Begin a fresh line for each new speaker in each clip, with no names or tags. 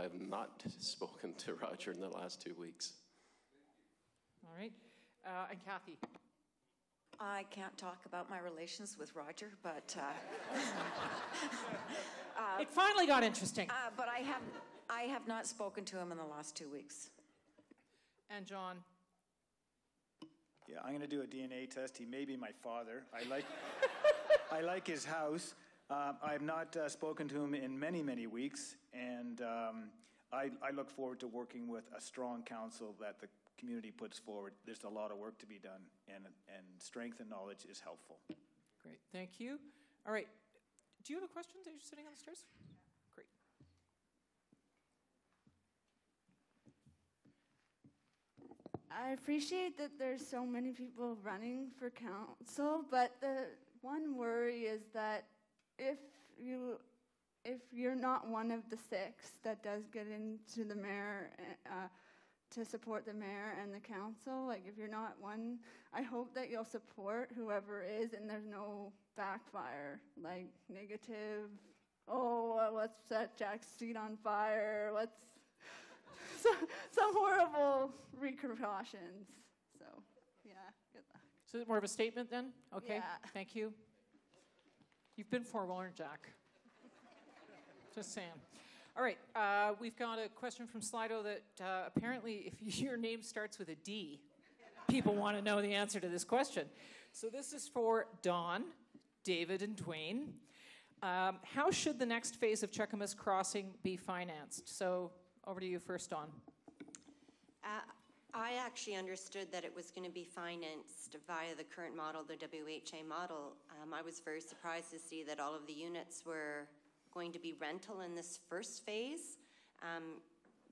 I have not spoken to Roger in the last 2 weeks.
All right. And Kathy?
I can't talk about my relations with Roger, but...
it finally got interesting.
But I have not spoken to him in the last 2 weeks.
And John?
Yeah, I'm going to do a DNA test. He may be my father. I like his house. I have not spoken to him in many, many weeks, and I look forward to working with a strong council that the community puts forward. There's a lot of work to be done, and strength and knowledge is helpful.
Great, thank you. All right, do you have a question that you're sitting on the stairs? Great.
I appreciate that there's so many people running for council, but the one worry is that if you're not one of the 6 that does get into the mayor to support the mayor and the council, like if you're not one, I hope that you'll support whoever is and there's no backfire, like negative, oh, let's set Jack's seat on fire, let's, some horrible repercussions. So, yeah, good luck.
So is it more of a statement then? Okay,
yeah.
Thank you. You've been forewarned, Jack. Just saying. All right, we've got a question from Slido that apparently if your name starts with a D, people want to know the answer to this question. So this is for Don, David, and Dwayne. How should the next phase of Cheakamus Crossing be financed? So over to you first, Don.
I actually understood that it was going to be financed via the current model, the WHA model. I was very surprised to see that all of the units were going to be rental in this first phase.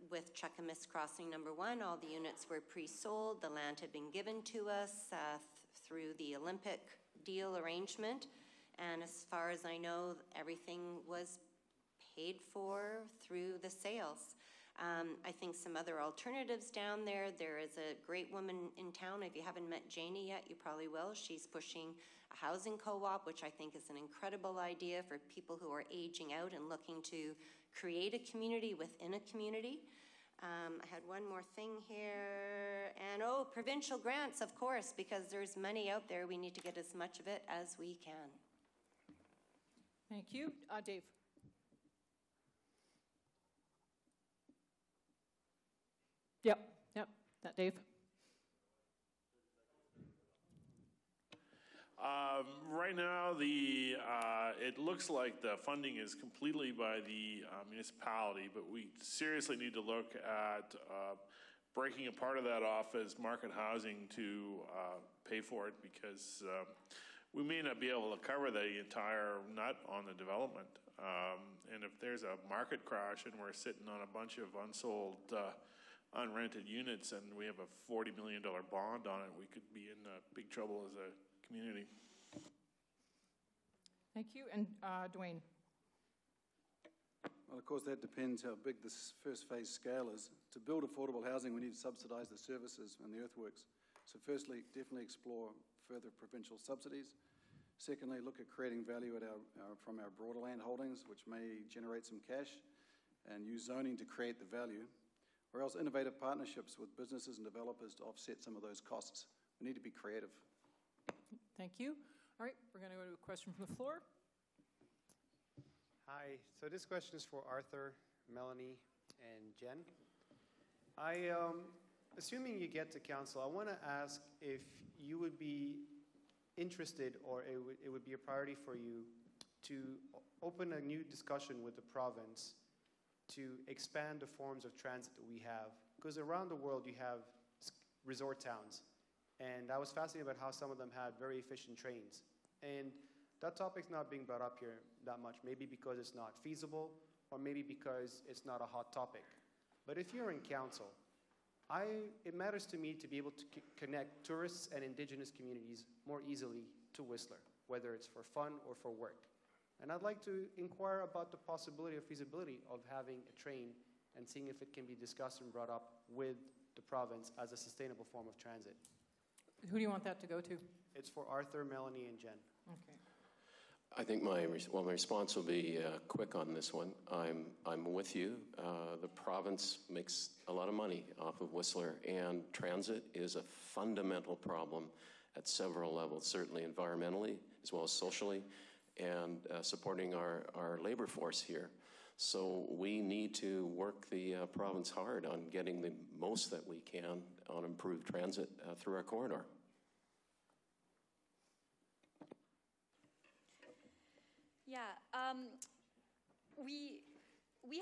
With Cheakamus Crossing number 1, all the units were pre-sold. The land had been given to us through the Olympic deal arrangement. And as far as I know, everything was paid for through the sales. I think some other alternatives down there. There is a great woman in town. If you haven't met Janie yet, you probably will. She's pushing a housing co-op, which I think is an incredible idea for people who are aging out and looking to create a community within a community. I had one more thing here. And provincial grants, of course, because there's money out there. We need to get as much of it as we can.
Thank you. Dave. Yep, that Dave.
Right now, it looks like the funding is completely by the municipality, but we seriously need to look at breaking a part of that off as market housing to pay for it, because we may not be able to cover the entire nut on the development. And if there's a market crash and we're sitting on a bunch of unsold unrented units and we have a $40 million bond on it, we could be in big trouble as a community.
Thank you. And Dwayne.
Well, of course, that depends how big this first phase scale is. To build affordable housing, we need to subsidise the services and the earthworks. So firstly, definitely explore further provincial subsidies. Secondly, look at creating value at from our broader land holdings, which may generate some cash, and use zoning to create the value. Or else innovative partnerships with businesses and developers to offset some of those costs. We need to be creative.
Thank you. All right, we're going to go to a question from the floor.
Hi, so this question is for Arthur, Melanie, and Jen. Assuming you get to council, I want to ask if you would be interested, or it would be a priority for you to open a new discussion with the province to expand the forms of transit that we have. Because around the world you have resort towns. And I was fascinated about how some of them had very efficient trains. And that topic's not being brought up here that much, maybe because it's not feasible, or maybe because it's not a hot topic. But if you're in council, it matters to me to be able to connect tourists and indigenous communities more easily to Whistler, whether it's for fun or for work. And I'd like to inquire about the possibility or feasibility of having a train and seeing if it can be discussed and brought up with the province as a sustainable form of transit.
Who do you want that to go to?
It's for Arthur, Melanie, and Jen.
Okay.
I think my response will be quick on this one. I'm with you. The province makes a lot of money off of Whistler, and transit is a fundamental problem at several levels, certainly environmentally as well as socially, and supporting our labor force here. So we need to work the province hard on getting the most that we can on improved transit through our corridor.
Yeah, we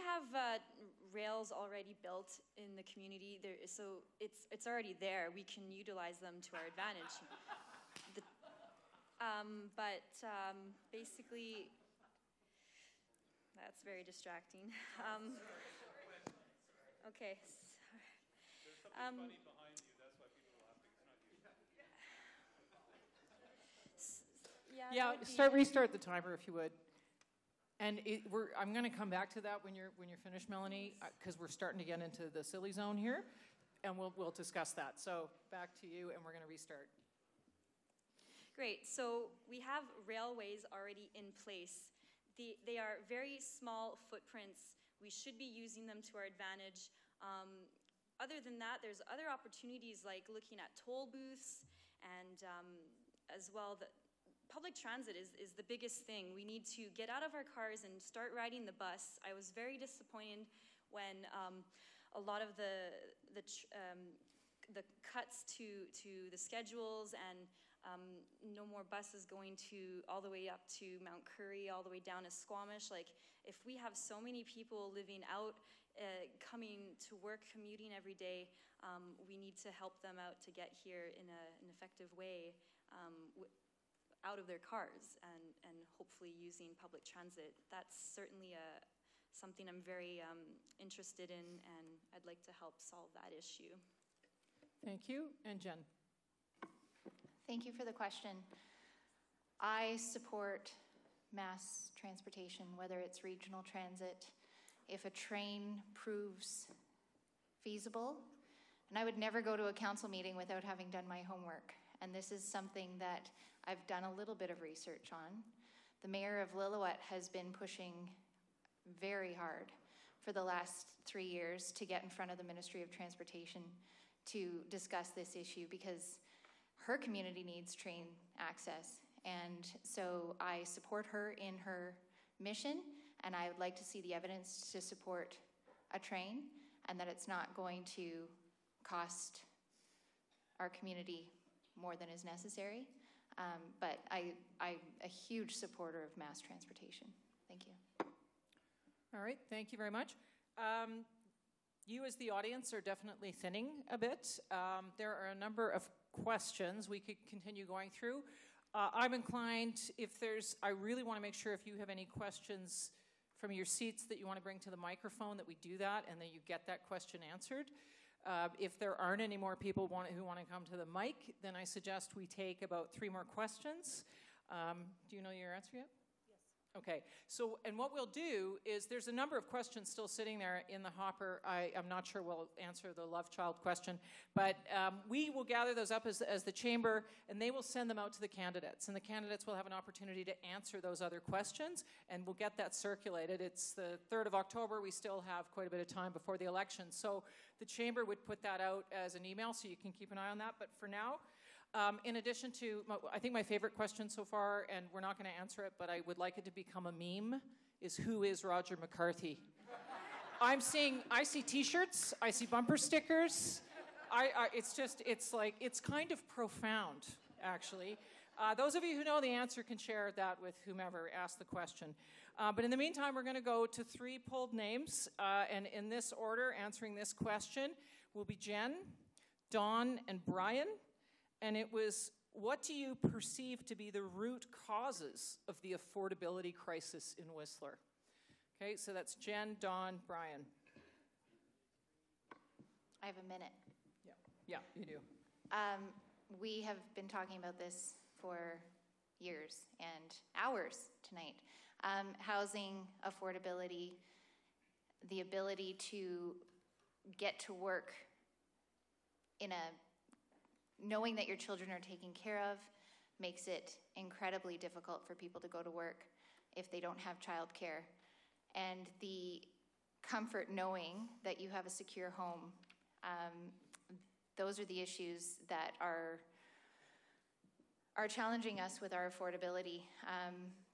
have rails already built in the community. So it's already there. We can utilize them to our advantage. Basically, that's very distracting. Okay.
There's something funny behind you. That's why people are laughing. It's not you.
Yeah, restart the timer if you would. And I'm going to come back to that when you're finished, Melanie, because we're starting to get into the silly zone here, and we'll discuss that. So back to you, and we're going to restart.
Great. So we have railways already in place. They are very small footprints. We should be using them to our advantage. Other than that, there's other opportunities like looking at toll booths, and as well, public transit is the biggest thing. We need to get out of our cars and start riding the bus. I was very disappointed when a lot of the cuts to the schedules and no more buses going all the way up to Mount Currie, all the way down to Squamish. Like, if we have so many people living out, coming to work, commuting every day, we need to help them out to get here in an effective way, out of their cars and hopefully using public transit. That's certainly something I'm very interested in, and I'd like to help solve that issue.
Thank you. And Jen.
Thank you for the question. I support mass transportation, whether it's regional transit, if a train proves feasible. And I would never go to a council meeting without having done my homework. And this is something that I've done a little bit of research on. The mayor of Lillooet has been pushing very hard for the last 3 years to get in front of the Ministry of Transportation to discuss this issue, because her community needs train access. And so I support her in her mission, and I would like to see the evidence to support a train, and that it's not going to cost our community more than is necessary. But I'm a huge supporter of mass transportation. Thank you.
All right, thank you very much. You as the audience are definitely thinning a bit. There are a number of questions we could continue going through. I'm inclined, I really want to make sure if you have any questions from your seats that you want to bring to the microphone, that we do that and that you get that question answered. If there aren't any more people who want to come to the mic, then I suggest we take about 3 more questions. Do you know your answer yet? Yes. Okay. So, and what we'll do is there's a number of questions still sitting there in the hopper. I'm not sure we'll answer the love child question, but we will gather those up as the chamber, and they will send them out to the candidates. And the candidates will have an opportunity to answer those other questions, and we'll get that circulated. It's the 3rd of October. We still have quite a bit of time before the election. So the chamber would put that out as an email, so you can keep an eye on that. But for now, in addition to, I think my favorite question so far, and we're not going to answer it, but I would like it to become a meme, is who is Roger McCarthy? I see T-shirts, I see bumper stickers. It's kind of profound, actually. Those of you who know the answer can share that with whomever asked the question. But in the meantime, we're going to go to 3 pulled names, and in this order, answering this question will be Jen, Dawn, and Brian. And it was, what do you perceive to be the root causes of the affordability crisis in Whistler? Okay, so that's Jen, Dawn, Brian.
I have a minute.
Yeah, you do.
We have been talking about this for years and hours tonight. Housing, affordability, the ability to get to work knowing that your children are taken care of, makes it incredibly difficult for people to go to work if they don't have childcare. And the comfort knowing that you have a secure home, those are the issues that are challenging us with our affordability.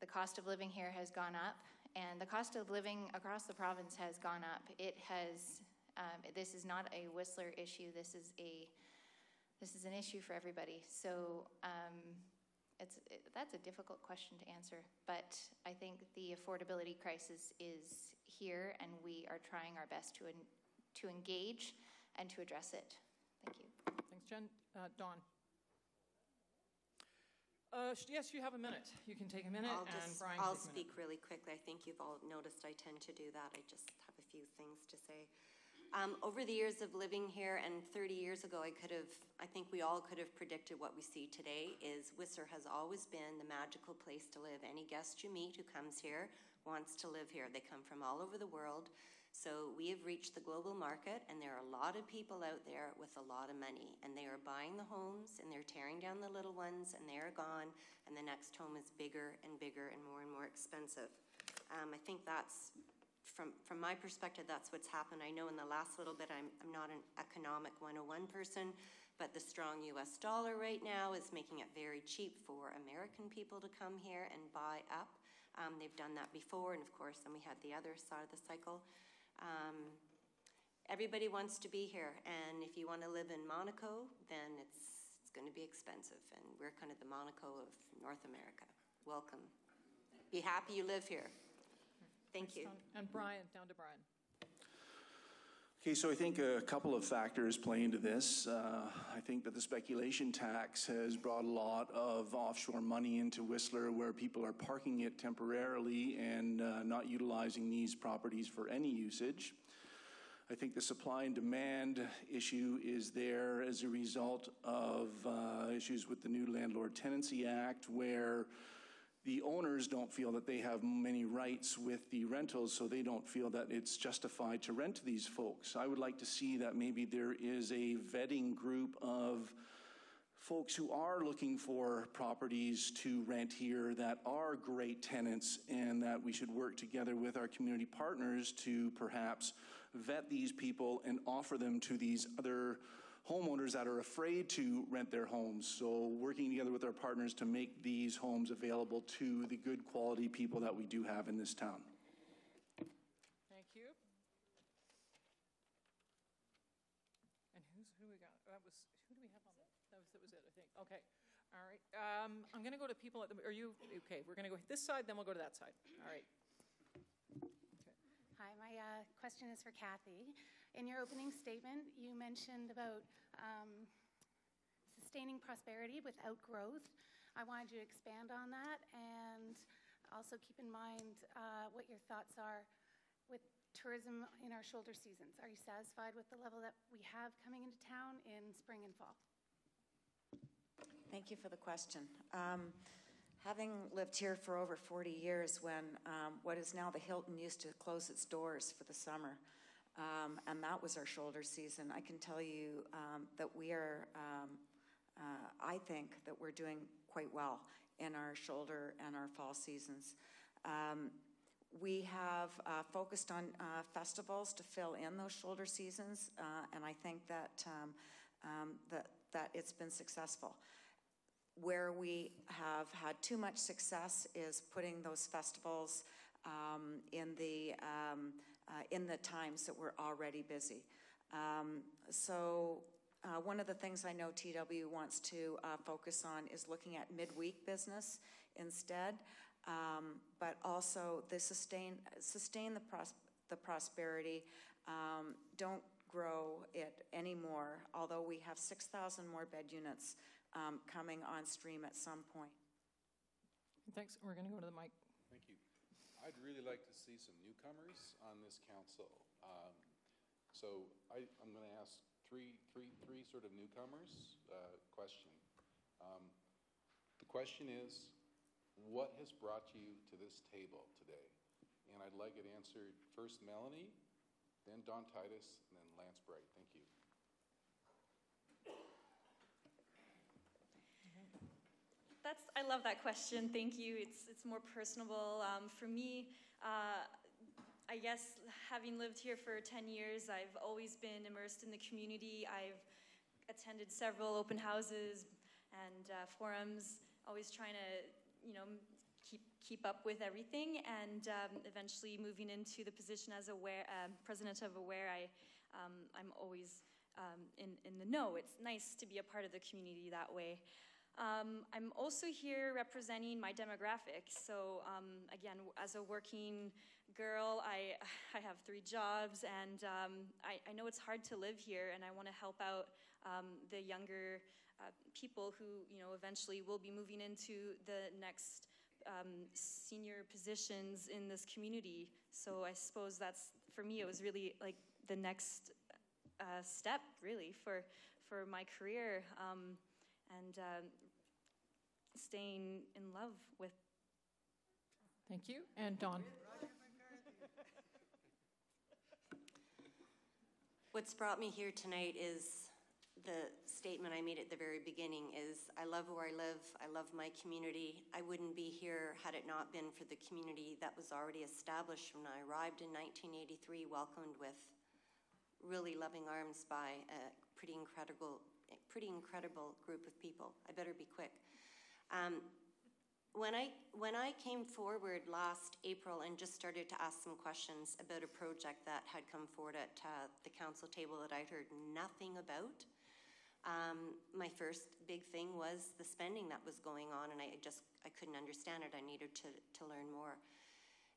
The cost of living here has gone up, and the cost of living across the province has gone up. It has. This is not a Whistler issue. This is an issue for everybody. So that's a difficult question to answer. But I think the affordability crisis is here, and we are trying our best to engage and to address it. Thank you.
Thanks, Jen. Dawn. Yes, you have a minute. You can take a minute, and Brian.
I'll speak really quickly. I think you've all noticed I tend to do that. I just have a few things to say. Over the years of living here, and 30 years ago, I think we all could have predicted what we see today. Is Whistler has always been the magical place to live. Any guest you meet who comes here wants to live here. They come from all over the world. So we have reached the global market, and there are a lot of people out there with a lot of money, and they are buying the homes, and they're tearing down the little ones, and they are gone, and the next home is bigger and bigger and more expensive. I think that's, from my perspective, that's what's happened. I know in the last little bit, I'm not an economic 101 person, but the strong US dollar right now is making it very cheap for American people to come here and buy up. They've done that before, and of course, then we had the other side of the cycle. Everybody wants to be here, and if you want to live in Monaco, then it's going to be expensive, and we're kind of the Monaco of North America. Welcome. Be happy you live here. Thank you.
And Brian, down to Brian.
Okay, so I think a couple of factors play into this. I think that the speculation tax has brought a lot of offshore money into Whistler, where people are parking it temporarily and not utilizing these properties for any usage. I think the supply and demand issue is there as a result of issues with the new Landlord Tenancy Act, where the owners don't feel that they have many rights with the rentals, so they don't feel that it's justified to rent to these folks. I would like to see that maybe there is a vetting group of folks who are looking for properties to rent here that are great tenants, and that we should work together with our community partners to perhaps vet these people and offer them to these other homeowners that are afraid to rent their homes. So working together with our partners to make these homes available to the good quality people that we do have in this town.
Thank you. And who we got? Who do we have on that? That was it, I think. Okay. All right. I'm going to go to people at the, are you, okay, we're going to go this side, then we'll go to that side. All right.
Hi, my question is for Kathy. In your opening statement, you mentioned about sustaining prosperity without growth. I wanted you to expand on that, and also keep in mind what your thoughts are with tourism in our shoulder seasons. Are you satisfied with the level that we have coming into town in spring and fall?
Thank you for the question. Having lived here for over 40 years, when what is now the Hilton used to close its doors for the summer, and that was our shoulder season, I can tell you that we are, I think that we're doing quite well in our shoulder and our fall seasons. We have focused on festivals to fill in those shoulder seasons, and I think that, that it's been successful. Where we have had too much success is putting those festivals in the times that we're already busy. So one of the things I know TW wants to focus on is looking at midweek business instead, but also the sustain the prosperity. Don't grow it anymore, although we have 6,000 more bed units coming on stream at some point.
Thanks. We're going to go to the mic.
Thank you. I'd really like to see some newcomers on this council. So I'm going to ask three sort of newcomers question. The question is, what has brought you to this table today? And I'd like it answered first Melanie, then Don Titus, and then Lance Bright. Thank you.
I love that question. Thank you. It's more personable. For me, I guess having lived here for 10 years, I've always been immersed in the community. I've attended several open houses and forums, always trying to, keep up with everything. And eventually moving into the position as president of Aware, I'm always in the know. It's nice to be a part of the community that way. I'm also here representing my demographic. So again, as a working girl, I have 3 jobs, and I know it's hard to live here, and I want to help out the younger people who eventually will be moving into the next senior positions in this community. So I suppose that's, for me, it was really like the next step, really, for my career. And staying in love with.
Thank you. And Dawn.
What's brought me here tonight is the statement I made at the very beginning is, I love where I live, I love my community. I wouldn't be here had it not been for the community that was already established when I arrived in 1983, welcomed with really loving arms by a pretty incredible group of people. I better be quick. When I came forward last April and just started to ask some questions about a project that had come forward at the council table that I'd heard nothing about, my first big thing was the spending that was going on, and I couldn't understand it. I needed to learn more.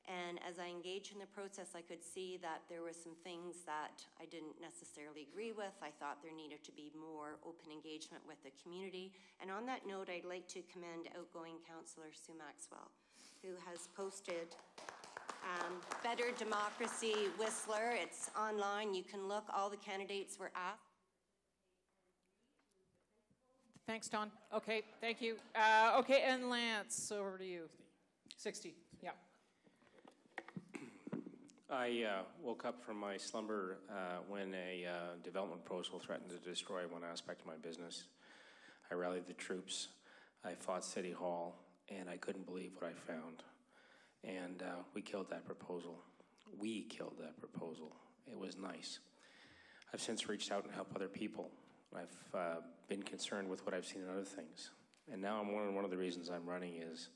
And as I engaged in the process, I could see that there were some things that I didn't necessarily agree with. I thought there needed to be more open engagement with the community. And on that note, I'd like to commend outgoing Councillor Sue Maxwell, who has posted Better Democracy Whistler. It's online. You can look. All the candidates were asked.
Thanks, Dawn. Okay, thank you. Okay, and Lance, over to you. 60, yeah.
I woke up from my slumber when a development proposal threatened to destroy one aspect of my business. I rallied the troops, I fought City Hall, and I couldn't believe what I found. And we killed that proposal. We killed that proposal. It was nice. I've since reached out and helped other people. I've been concerned with what I've seen in other things. And now one of the reasons I'm running is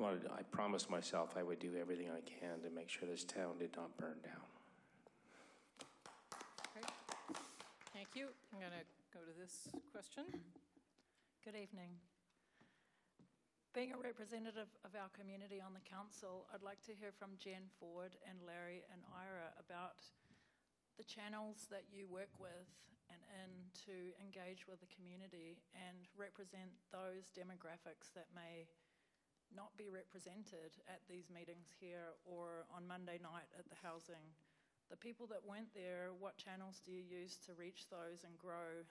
I promised myself I would do everything I can to make sure this town did not burn down.
Great. Thank you. I'm going to go to this question.
Good evening. Being a representative of our community on the council, I'd like to hear from Jen Ford and Larry and Ira about the channels that you work with and to engage with the community and represent those demographics that may not be represented at these meetings here or on Monday night at the housing. The people that weren't there, what channels do you use to reach those and grow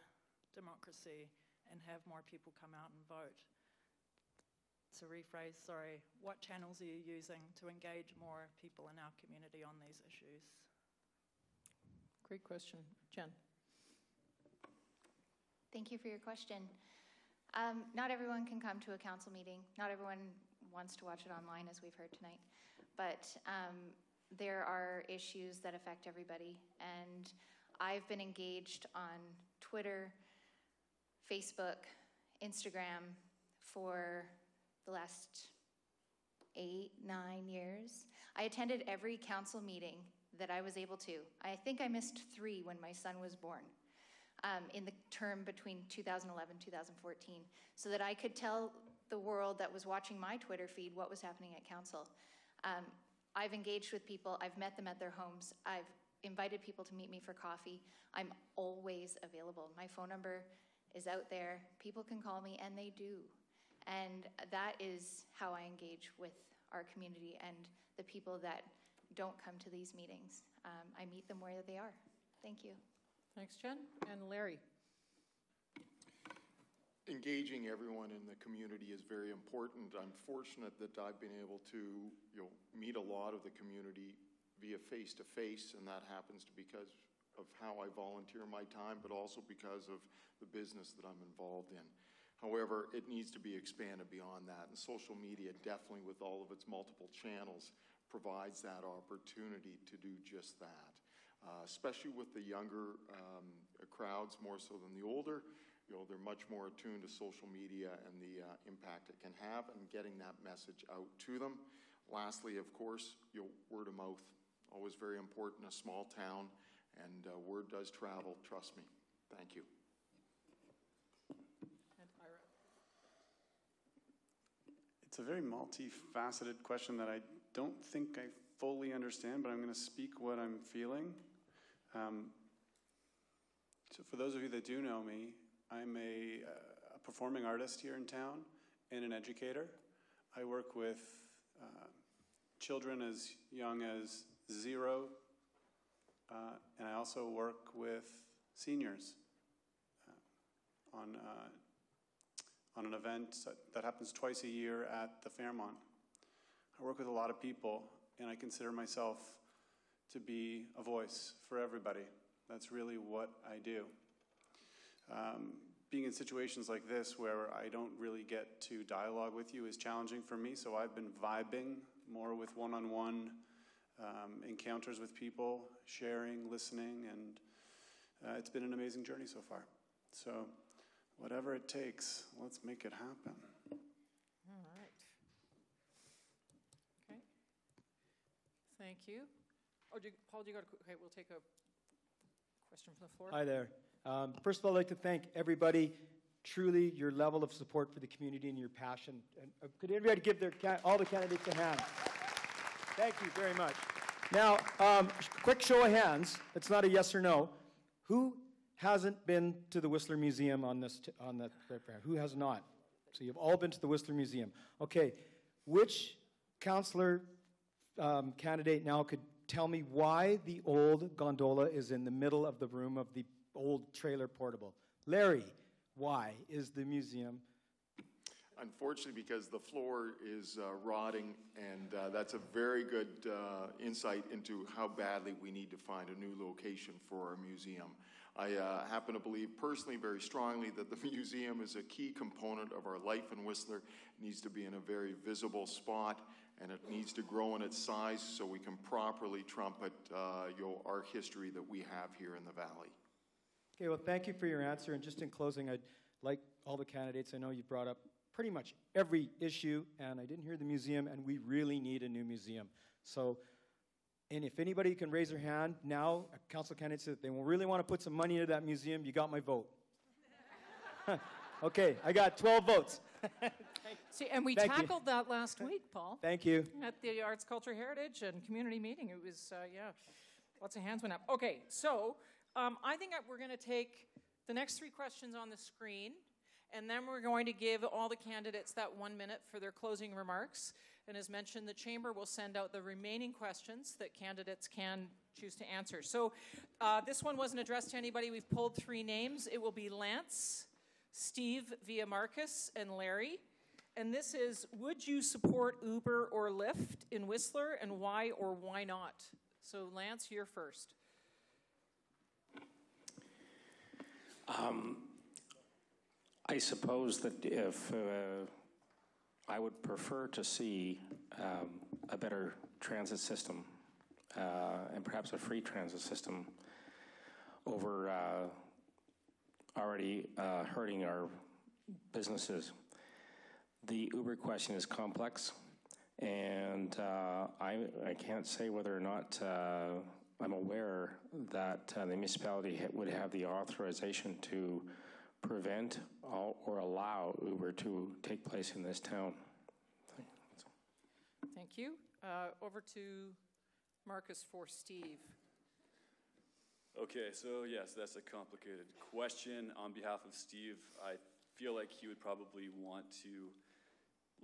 democracy and have more people come out and vote? To rephrase, sorry, what channels are you using to engage more people in our community on these issues?
Great question. Jen.
Thank you for your question. Not everyone can come to a council meeting. Not everyone wants to watch it online, as we've heard tonight. But there are issues that affect everybody. And I've been engaged on Twitter, Facebook, Instagram for the last 8, 9 years. I attended every council meeting that I was able to. I think I missed 3 when my son was born. In the term between 2011 and 2014, so that I could tell the world that was watching my Twitter feed what was happening at council. I've engaged with people, I've met them at their homes, I've invited people to meet me for coffee. I'm always available. My phone number is out there. People can call me, and they do. And that is how I engage with our community and the people that don't come to these meetings. I meet them where they are. Thank you.
Thanks, Jen. And Larry.
Engaging everyone in the community is very important. I'm fortunate that I've been able to meet a lot of the community via face-to-face, and that happens to because of how I volunteer my time, but also because of the business that I'm involved in. However, it needs to be expanded beyond that, and social media definitely, with all of its multiple channels, provides that opportunity to do just that. Especially with the younger crowds, more so than the older, they're much more attuned to social media and the impact it can have, and getting that message out to them. Lastly, of course, word of mouth, always very important in a small town, and word does travel, trust me. Thank you.
It's a very multifaceted question that I don't think I fully understand, but I'm going to speak what I'm feeling. So for those of you that do know me, I'm a performing artist here in town and an educator. I work with children as young as 0, and I also work with seniors on an event that happens twice a year at the Fairmont. I work with a lot of people, and I consider myself to be a voice for everybody. That's really what I do. Being in situations like this where I don't really get to dialogue with you is challenging for me, so I've been vibing more with one-on-one encounters with people, sharing, listening, and it's been an amazing journey so far. So whatever it takes, let's make it happen.
All right. Okay. Thank you. Oh, Paul, you got okay, we'll take a question from the floor.
Hi there. First of all, I'd like to thank everybody. Truly, your level of support for the community and your passion. And could everybody give all the candidates a hand? Thank you very much. Now, quick show of hands. It's not a yes or no. Who hasn't been to the Whistler Museum on that fair? Who has not? So you've all been to the Whistler Museum. Okay, which councillor candidate now could tell me why the old gondola is in the middle of the room of the old trailer portable? Larry, why is the museum?
Unfortunately, because the floor is rotting, and that's a very good insight into how badly we need to find a new location for our museum. I happen to believe personally very strongly that the museum is a key component of our life in Whistler. It needs to be in a very visible spot, and it needs to grow in its size so we can properly trumpet our history that we have here in the valley.
Okay, well, thank you for your answer. And just in closing, I'd like all the candidates, I know you brought up pretty much every issue, and I didn't hear the museum, and we really need a new museum. So, and if anybody can raise their hand now, a council candidate said they really want to put some money into that museum, you got my vote. Okay, I got 12 votes.
See, and we
Thank you.
tackled that last week, Paul.
Thank you.
At the Arts, Culture, Heritage and Community Meeting. It was, lots of hands went up. Okay, so I think we're going to take the next 3 questions on the screen, and then we're going to give all the candidates that 1 minute for their closing remarks. And as mentioned, the Chamber will send out the remaining questions that candidates can choose to answer. So this one wasn't addressed to anybody. We've pulled 3 names. It will be Lance, Steve via Marcus, and Larry. And this is, would you support Uber or Lyft in Whistler, and why or why not? So Lance, you're first.
I suppose that if I would prefer to see a better transit system and perhaps a free transit system over already hurting our businesses. The Uber question is complex, and I can't say whether or not I'm aware that the municipality would have the authorization to prevent or allow Uber to take place in this town.
Thank you. Over to Marcus for Steve.
Okay, so yes, that's a complicated question. On behalf of Steve, I feel like he would probably want to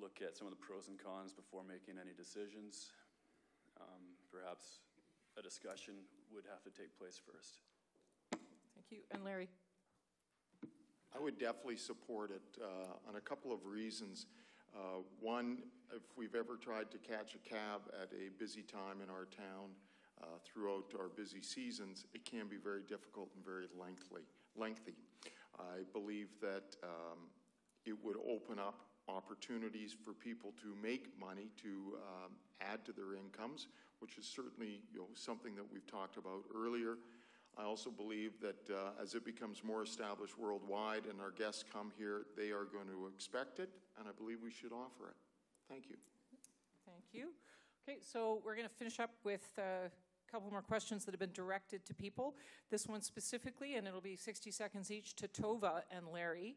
look at some of the pros and cons before making any decisions. Perhaps a discussion would have to take place first.
Thank you. And Larry?
I would definitely support it on a couple of reasons. One, if we've ever tried to catch a cab at a busy time in our town throughout our busy seasons, it can be very difficult and very lengthy. I believe that It would open up opportunities for people to make money, to add to their incomes, which is certainly something that we've talked about earlier. I also believe that as it becomes more established worldwide and our guests come here, they are going to expect it, and I believe we should offer it. Thank you.
Thank you. Okay, so we're going to finish up with a couple more questions that have been directed to people. This one specifically, and it'll be 60 seconds each, to Tova and Larry.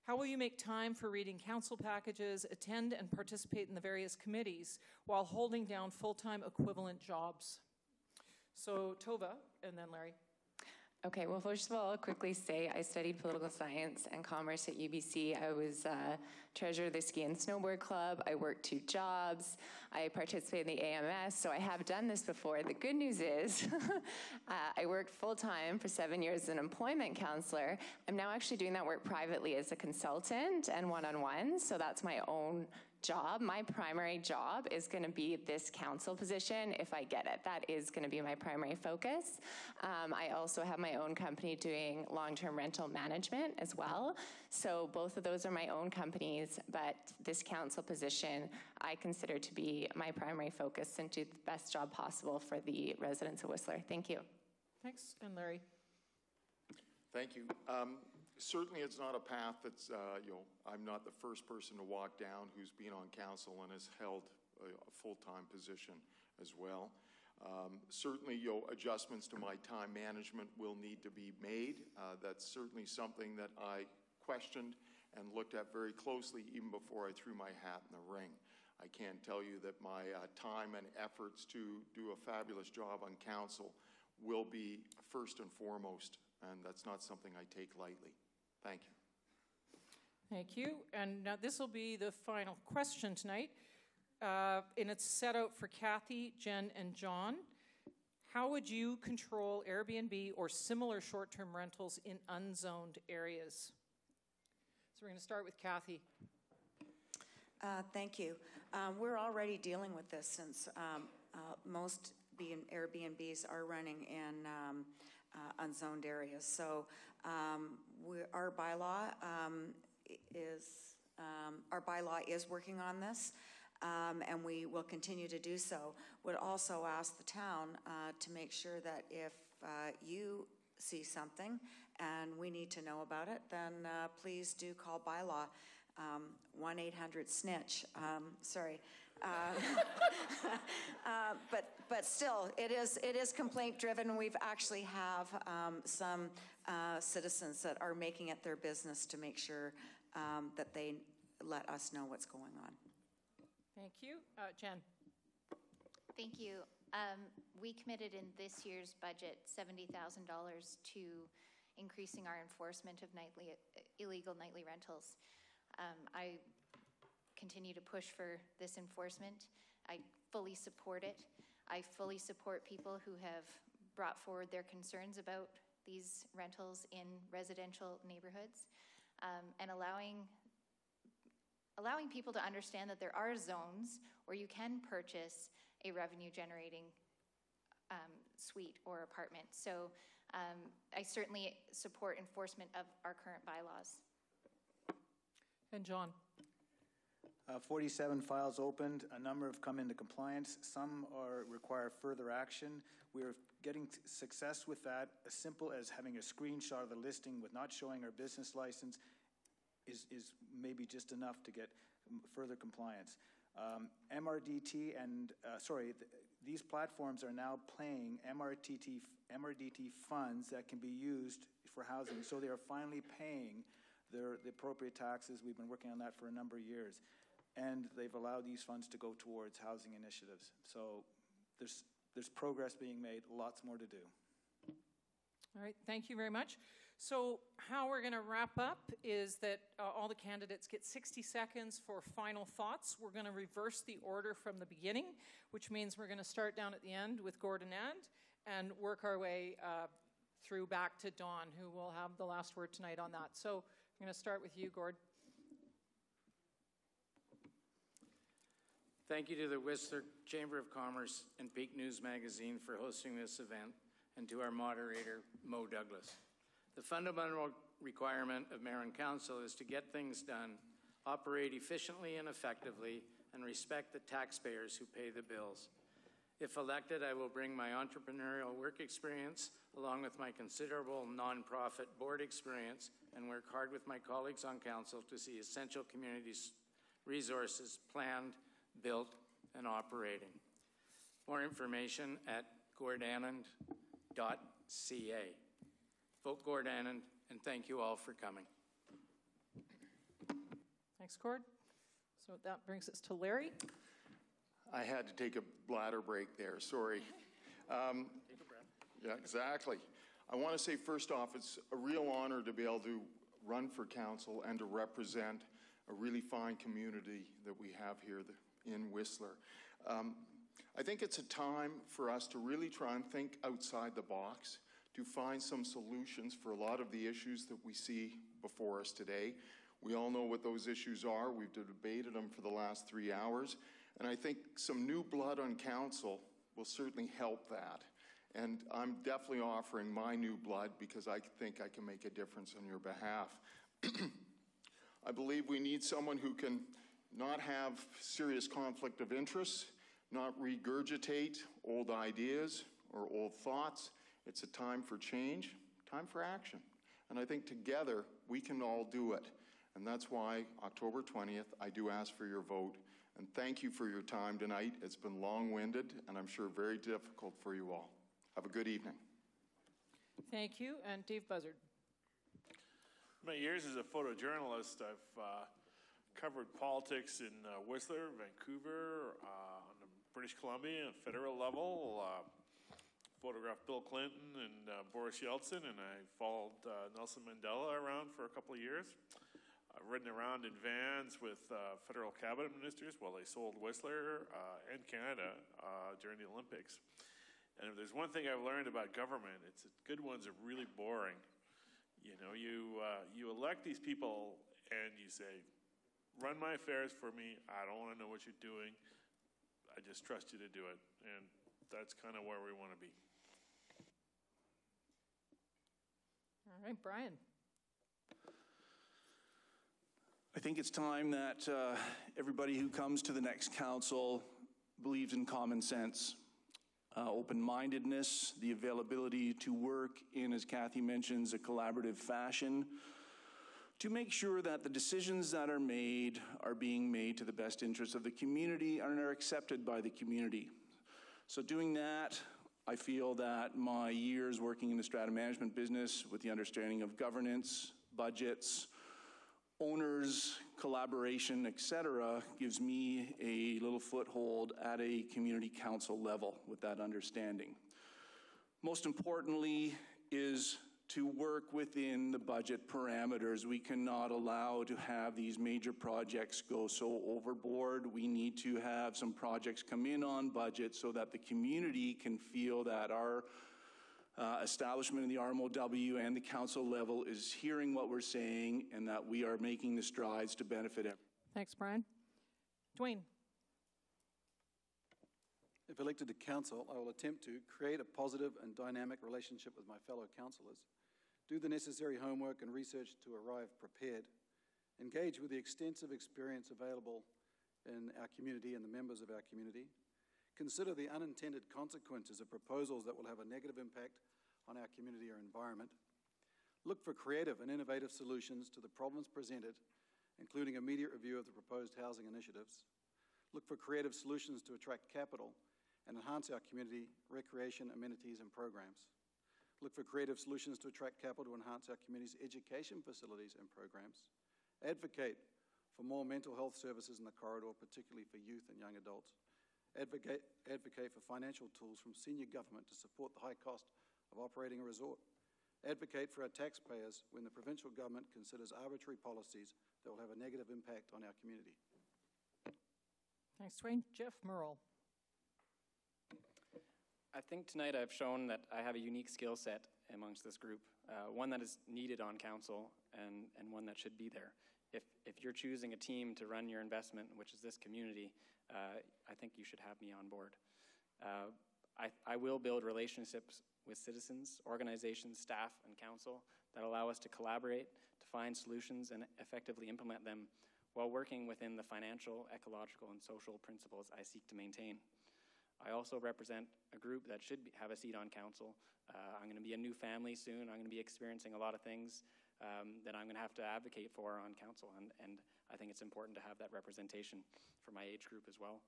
How will you make time for reading council packages, attend and participate in the various committees while holding down full-time equivalent jobs? So Tova, and then Larry.
Okay, well, first of all, I'll quickly say I studied political science and commerce at UBC. I was treasurer of the Ski and Snowboard Club. I worked 2 jobs. I participated in the AMS, so I have done this before. The good news is I worked full-time for 7 years as an employment counselor. I'm now actually doing that work privately as a consultant and one-on-one, so that's my own job. My primary job is going to be this council position if I get it. That is going to be my primary focus. I also have my own company doing long-term rental management as well. So both of those are my own companies, but this council position I consider to be my primary focus and do the best job possible for the residents of Whistler. Thank you.
Thanks. And Larry.
Thank you. Certainly it's not a path that's, I'm not the first person to walk down who's been on council and has held a full-time position as well. Certainly, adjustments to my time management will need to be made. That's certainly something that I questioned and looked at very closely even before I threw my hat in the ring. I can't tell you that my time and efforts to do a fabulous job on council will be first and foremost, and that's not something I take lightly. Thank you.
Thank you. And now this will be the final question tonight. And it's set out for Kathy, Jen, and John. How would you control Airbnb or similar short-term rentals in unzoned areas? So we're going to start with Kathy.
Thank you. We're already dealing with this since most Airbnbs are running in unzoned areas. So our bylaw is working on this, and we will continue to do so. Would also ask the town to make sure that if you see something and we need to know about it, then please do call bylaw 1-800-SNITCH. Sorry. But still, it is complaint driven. We've actually have some citizens that are making it their business to make sure that they let us know what's going on.
Thank you. Jen.
Thank you. We committed in this year's budget $70,000 to increasing our enforcement of illegal nightly rentals. I continue to push for this enforcement. I fully support it. I fully support people who have brought forward their concerns about these rentals in residential neighborhoods, and allowing people to understand that there are zones where you can purchase a revenue-generating suite or apartment. So I certainly support enforcement of our current bylaws.
And John.
47 files opened. A number have come into compliance. Some require further action. We're getting success with that. As simple as having a screenshot of the listing with not showing our business license is maybe just enough to get further compliance. MRDT and, these platforms are now paying MRDT funds that can be used for housing. So they are finally paying the appropriate taxes. We've been working on that for a number of years. And they've allowed these funds to go towards housing initiatives. So there's progress being made, lots more to do.
All right, thank you very much. So how we're going to wrap up is that all the candidates get 60 seconds for final thoughts. We're going to reverse the order from the beginning, which means we're going to start down at the end with Gord and work our way through back to Dawn, who will have the last word tonight on that. So I'm going to start with you, Gord.
Thank you to the Whistler Chamber of Commerce and Pique Newsmagazine for hosting this event, and to our moderator, Mo Douglas. The fundamental requirement of mayor and council is to get things done, operate efficiently and effectively, and respect the taxpayers who pay the bills. If elected, I will bring my entrepreneurial work experience along with my considerable nonprofit board experience and work hard with my colleagues on council to see essential community resources planned, built, and operating. More information at gordannand.ca. Vote Gord Anand, and thank you all for coming.
Thanks, Cord. So that brings us to Larry.
I had to take a bladder break there, sorry.
Take a breath.
Yeah, exactly. I want to say first off, it's a real honor to be able to run for council and to represent a really fine community that we have here in Whistler. I think it's a time for us to really try and think outside the box, to find some solutions for a lot of the issues that we see before us today. We all know what those issues are. We've debated them for the last 3 hours. And I think some new blood on council will certainly help that. And I'm definitely offering my new blood because I think I can make a difference on your behalf. I believe we need someone who can not have serious conflict of interest, not regurgitate old ideas or old thoughts. It's a time for change, time for action. And I think together we can all do it. And that's why October 20th, I do ask for your vote. And thank you for your time tonight. It's been long-winded and I'm sure very difficult for you all. Have a good evening.
Thank you. And Dave Buzzard.
My years as a photojournalist, I've covered politics in Whistler, Vancouver, on the British Columbia, and federal level. Photographed Bill Clinton and Boris Yeltsin, and I followed Nelson Mandela around for a couple of years. I've ridden around in vans with federal cabinet ministers while they sold Whistler and Canada during the Olympics. And if there's one thing I've learned about government, it's that good ones are really boring. You know, you elect these people and you say, run my affairs for me. I don't want to know what you're doing. I just trust you to do it. And that's kind of where we want to be.
All right, Brian.
I think it's time that everybody who comes to the next council believes in common sense, open-mindedness, the availability to work in, as Kathy mentions, a collaborative fashion, to make sure that the decisions that are being made to the best interest of the community and are accepted by the community. So doing that, I feel that my years working in the strata management business with the understanding of governance, budgets, owners, collaboration, etc., gives me a little foothold at a community council level with that understanding. Most importantly is to work within the budget parameters. We cannot allow to have these major projects go so overboard. We need to have some projects come in on budget so that the community can feel that our establishment in the RMOW and the council level is hearing what we're saying and that we are making the strides to benefit everyone.
Thanks, Brian. Dwayne.
If elected to council, I will attempt to create a positive and dynamic relationship with my fellow councillors, do the necessary homework and research to arrive prepared, engage with the extensive experience available in our community and the members of our community, consider the unintended consequences of proposals that will have a negative impact on our community or environment, look for creative and innovative solutions to the problems presented, including immediate review of the proposed housing initiatives, look for creative solutions to attract capital and enhance our community recreation amenities and programs, look for creative solutions to attract capital to enhance our community's education facilities and programs, advocate for more mental health services in the corridor, particularly for youth and young adults, advocate for financial tools from senior government to support the high cost of operating a resort, advocate for our taxpayers when the provincial government considers arbitrary policies that will have a negative impact on our community.
Thanks, Dwayne. Jeff Murrell.
I think tonight I've shown that I have a unique skill set amongst this group, one that is needed on council and one that should be there. If you're choosing a team to run your investment, which is this community, I think you should have me on board. I will build relationships with citizens, organizations, staff, and council that allow us to collaborate, to find solutions, and effectively implement them while working within the financial, ecological, and social principles I seek to maintain. I also represent a group that should have a seat on council. I'm going to be a new family soon. I'm going to be experiencing a lot of things that I'm going to have to advocate for on council, and I think it's important to have that representation for my age group as well.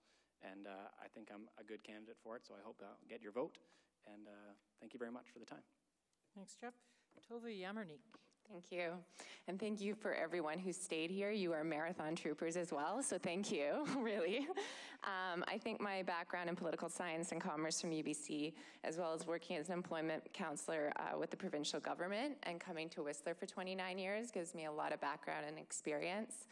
And I think I'm a good candidate for it, so I hope I'll get your vote. And thank you very much for the time.
Thanks, Jeff. Tova Yamernik.
Thank you. And thank you for everyone who stayed here. You are marathon troopers as well, so thank you, really. I think my background in political science and commerce from UBC, as well as working as an employment counselor with the provincial government and coming to Whistler for 29 years, gives me a lot of background and experience.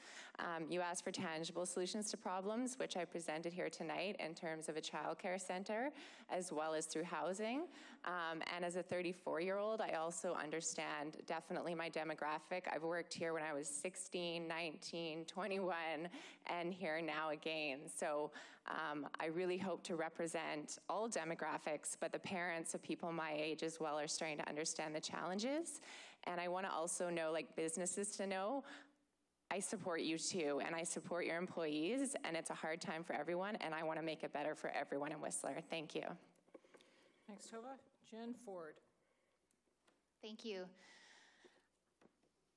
You asked for tangible solutions to problems, which I presented here tonight in terms of a childcare center, as well as through housing. And as a 34-year-old, I also understand definitely my demographic. I've worked here when I was 16, 19, 21, and here now again. So I really hope to represent all demographics, but the parents of people my age as well are starting to understand the challenges. And I want to also know, like businesses to know, I support you too, and I support your employees, and it's a hard time for everyone, and I want to make it better for everyone in Whistler. Thank you.
Thanks, Tova. Jen Ford.
Thank you.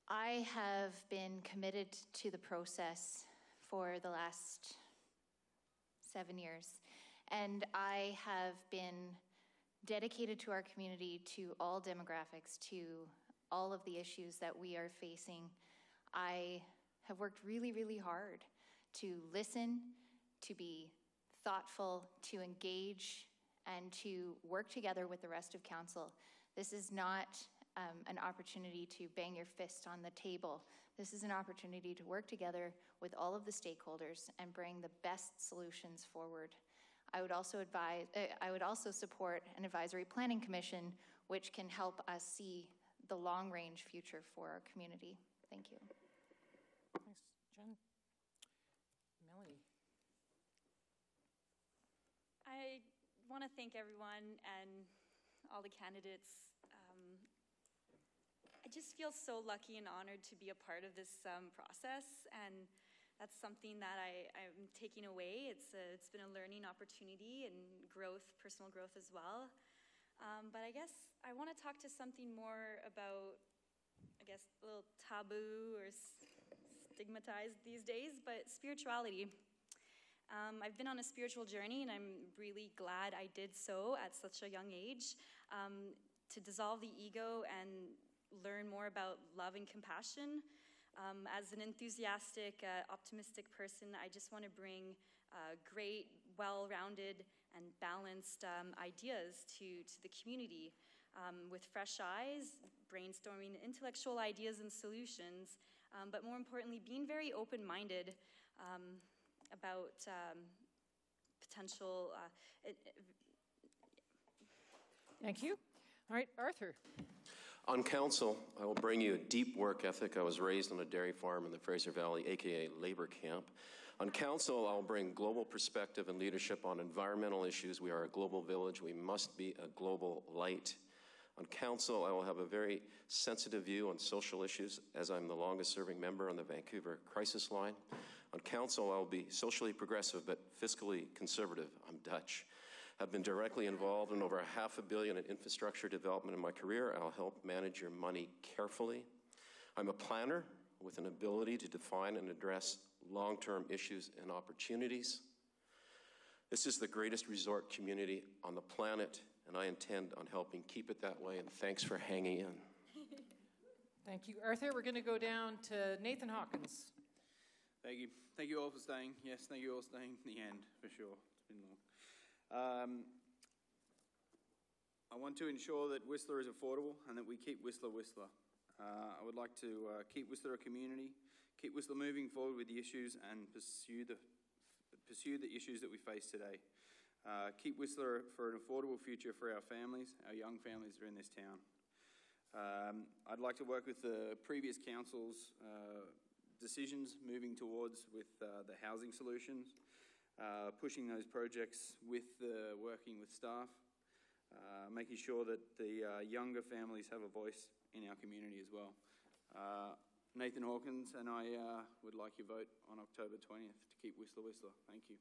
I have been committed to the process for the last 7 years, and I have been dedicated to our community, to all demographics, to all of the issues that we are facing. I have worked really, really hard to listen, to be thoughtful, to engage, and to work together with the rest of council. This is not an opportunity to bang your fist on the table. This is an opportunity to work together with all of the stakeholders and bring the best solutions forward. I would also support an advisory planning commission, which can help us see the long-range future for our community. Thank you.
Thanks, Jen. Melanie.
I want to thank everyone and all the candidates. I just feel so lucky and honored to be a part of this process, and that's something that I'm taking away. It's been a learning opportunity and growth, personal growth as well. But I guess I want to talk to something more about, I guess, a little taboo or stigmatized these days, but spirituality. I've been on a spiritual journey, and I'm really glad I did so at such a young age, to dissolve the ego and learn more about love and compassion. As an enthusiastic, optimistic person, I just want to bring great, well-rounded, and balanced ideas to the community with fresh eyes, brainstorming intellectual ideas and solutions, but more importantly, being very open-minded about potential.
Thank you. All right, Arthur.
On council, I will bring you a deep work ethic. I was raised on a dairy farm in the Fraser Valley, aka labor camp. On council, I'll bring global perspective and leadership on environmental issues. We are a global village. We must be a global light. On council, I will have a very sensitive view on social issues, as I'm the longest serving member on the Vancouver Crisis Line. On council, I'll be socially progressive but fiscally conservative. I'm Dutch. I've been directly involved in over $500 million in infrastructure development in my career. I'll help manage your money carefully. I'm a planner with an ability to define and address long-term issues and opportunities. This is the greatest resort community on the planet, and I intend on helping keep it that way, and thanks for hanging in.
Thank you, Arthur. We're going to go down to Nathan Hawkins.
Thank you. Thank you all for staying. Yes, thank you all for staying to the end, for sure. It's been long. I want to ensure that Whistler is affordable and that we keep Whistler Whistler. I would like to keep Whistler a community, keep Whistler moving forward with the issues and pursue the issues that we face today. Keep Whistler for an affordable future for our families, our young families that are in this town. I'd like to work with the previous council's decisions moving towards with the housing solutions, pushing those projects with working with staff. making sure that the younger families have a voice in our community as well. Nathan Hawkins and I would like your vote on October 20th to keep Whistler Whistler. Thank you.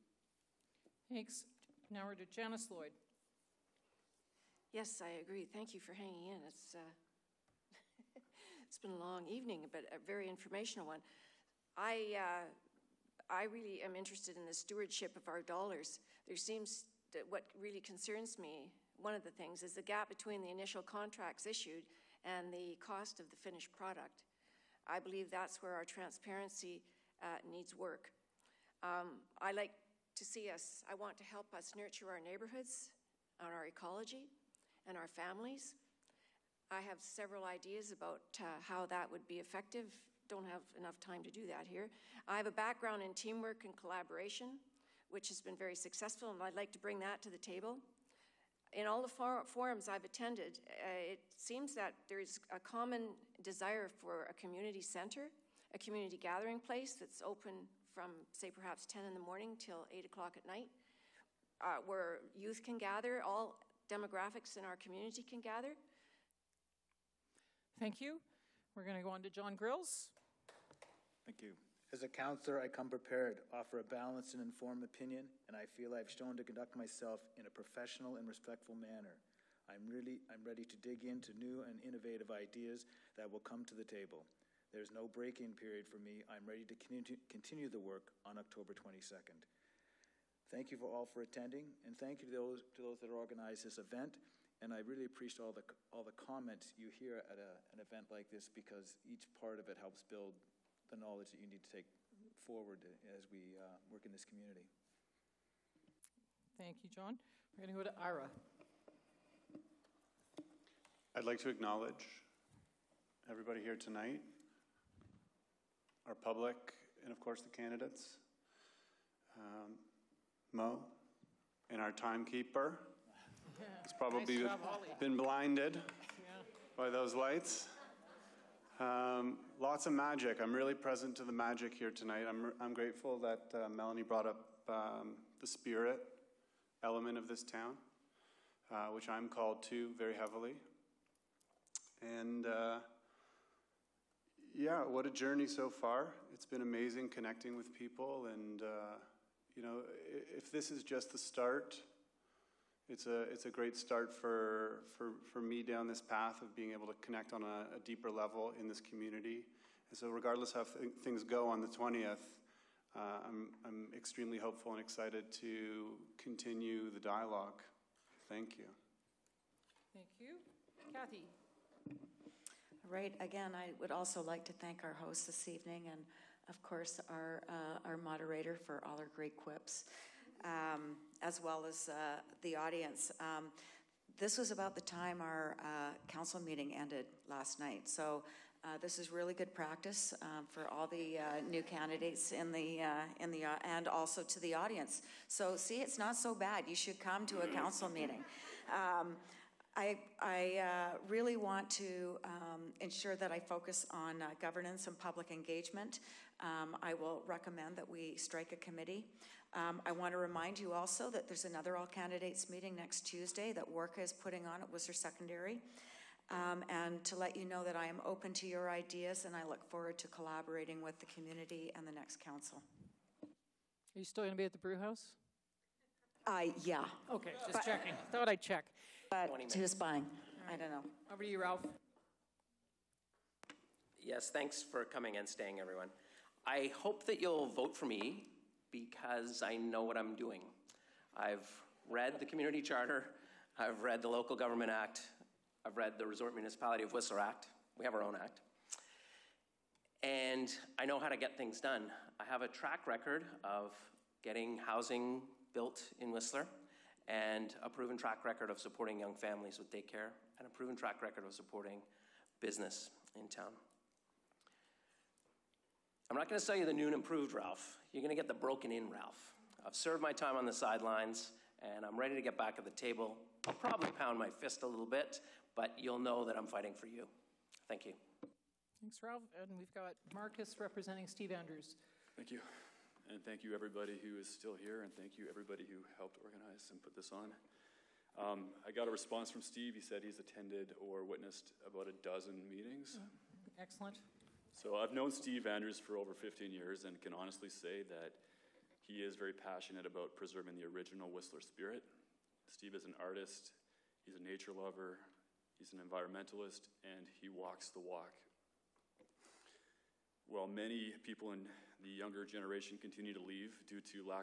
Thanks. Now we're to Janice Lloyd.
Yes, I agree. Thank you for hanging in. It's it's been a long evening, but a very informational one. I really am interested in the stewardship of our dollars. There seems that what really concerns me, one of the things, is the gap between the initial contracts issued and the cost of the finished product. I believe that's where our transparency needs work. I like to see us, I want to help us nurture our neighborhoods, our ecology, and our families. I have several ideas about how that would be effective. Don't have enough time to do that here. I have a background in teamwork and collaboration, which has been very successful, and I'd like to bring that to the table. In all the forums I've attended, it seems that there's a common desire for a community center, a community gathering place that's open from, say, perhaps 10 in the morning till 8 o'clock at night, where youth can gather, all demographics in our community can gather.
Thank you. We're going to go on to John Grills.
Thank you. As a councillor, I come prepared, offer a balanced and informed opinion, and I feel I've shown to conduct myself in a professional and respectful manner. I'm ready to dig into new and innovative ideas that will come to the table. There's no break-in period for me. I'm ready to continue the work on October 22nd. Thank you all for attending, and thank you to those that organized this event. And I really appreciate all the comments you hear at an event like this, because each part of it helps build the knowledge that you need to take forward as we work in this community.
Thank you, John. We're going to go to Ira.
I'd like to acknowledge everybody here tonight, our public, and of course the candidates, Mo, and our timekeeper. It's probably
Nice job,
been blinded by those lights. Lots of magic. I'm really present to the magic here tonight. I'm grateful that Melanie brought up the spirit element of this town, which I'm called to very heavily. And yeah, what a journey so far. It's been amazing connecting with people, and you know, if this is just the start, it's a great start for me down this path of being able to connect on a deeper level in this community. And so regardless of how things go on the 20th, I'm extremely hopeful and excited to continue the dialogue. Thank you.
Thank you. Kathy.
All right, again, I would also like to thank our host this evening, and of course our moderator for all her great quips. As well as the audience. This was about the time our council meeting ended last night. So this is really good practice for all the new candidates and also to the audience. So see, it's not so bad. You should come to a council meeting. I really want to ensure that I focus on governance and public engagement. I will recommend that we strike a committee. I want to remind you also that there's another all-candidates meeting next Tuesday that WORCA is putting on at Whistler Secondary. And to let you know that I am open to your ideas, and I look forward to collaborating with the community and the next council.
Are you still going to be at the brew house?
Yeah.
Okay, just checking. Thought I'd check.
But who's buying? I don't know.
Over to you, Ralph.
Yes, thanks for coming and staying, everyone. I hope that you'll vote for me because I know what I'm doing. I've read the Community Charter, I've read the Local Government Act, I've read the Resort Municipality of Whistler Act. We have our own act. And I know how to get things done. I have a track record of getting housing built in Whistler, and a proven track record of supporting young families with daycare, and a proven track record of supporting business in town. I'm not going to sell you the new and improved Ralph. You're going to get the broken in Ralph. I've served my time on the sidelines, and I'm ready to get back at the table. I'll probably pound my fist a little bit, but you'll know that I'm fighting for you. Thank you.
Thanks, Ralph. And we've got Marcus representing Steve Andrews.
Thank you. And thank you everybody who is still here, and thank you everybody who helped organize and put this on.
I got a response from Steve. He said he's attended or witnessed about a dozen meetings.
Excellent.
So I've known Steve Andrews for over 15 years and can honestly say that he is very passionate about preserving the original Whistler spirit. Steve is an artist, he's a nature lover, he's an environmentalist, and he walks the walk. While many people in the younger generation continue to leave due to lack